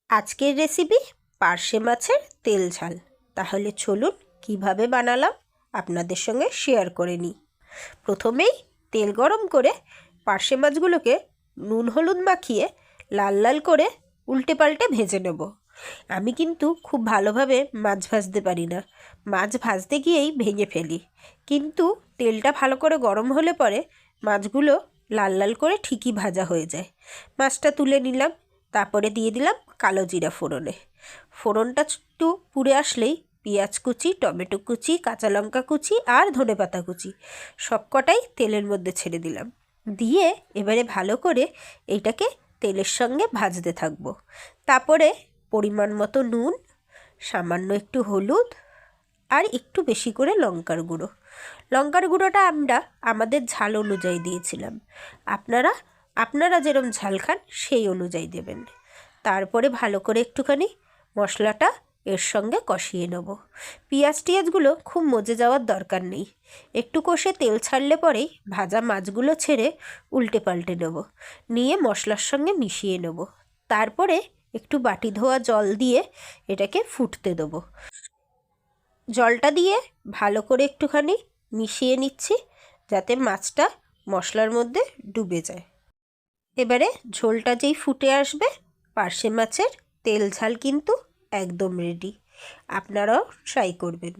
আজকের রেসিপি পার্শে মাছের তেল ঝাল। তাহলে চলুন কিভাবে বানালাম আপনাদের সঙ্গে শেয়ার করে নিই। প্রথমেই তেল গরম করে পার্শে মাছগুলোকে নুন হলুদ মাখিয়ে লাল লাল করে উল্টে পাল্টে ভেজে নেব। আমি কিন্তু খুব ভালোভাবে মাছ ভাজতে পারি না, মাছ ভাজতে গিয়েই ভেঙে ফেলি। কিন্তু তেলটা ভালো করে গরম হলে পরে মাছগুলো লাল লাল করে ঠিকই ভাজা হয়ে যায়। মাছটা তুলে নিলাম, তারপরে দিয়ে দিলাম কালো জিরা ফোড়নে। ফোড়নটা একটু পুড়ে আসলেই পেঁয়াজ কুচি, টমেটো কুচি, কাঁচা লঙ্কা কুচি আর ধনেপাতা কুচি সবকটাই তেলের মধ্যে ছেড়ে দিলাম। দিয়ে এবারে ভালো করে এইটাকে তেলের সঙ্গে ভাজতে থাকবো। তারপরে পরিমাণ মতো নুন, সামান্য একটু হলুদ আর একটু বেশি করে লঙ্কার গুঁড়ো। লঙ্কার গুঁড়োটা আমরা আমাদের ঝাল অনুযায়ী দিয়েছিলাম, আপনারা যেরকম ঝাল খান সেই অনুযায়ী দেবেন। তারপরে ভালো করে একটুখানি মশলাটা এর সঙ্গে কষিয়ে নেব। টিয়াজগুলো খুব মজে যাওয়ার দরকার নেই, একটু কষে তেল ছাড়লে পরেই ভাজা মাছগুলো ছেড়ে উল্টে পাল্টে নেব, নিয়ে মশলার সঙ্গে মিশিয়ে নেব। তারপরে একটু বাটি ধোয়া জল দিয়ে এটাকে ফুটতে দেবো। জলটা দিয়ে ভালো করে একটুখানি মিশিয়ে নিচ্ছি যাতে মাছটা মশলার মধ্যে ডুবে যায়। এবারে ঝোলটা যেই ফুটে আসবে, পার্শে মাছের তেল ঝাল কিন্তু একদম রেডি। আপনারাও ট্রাই করবেন।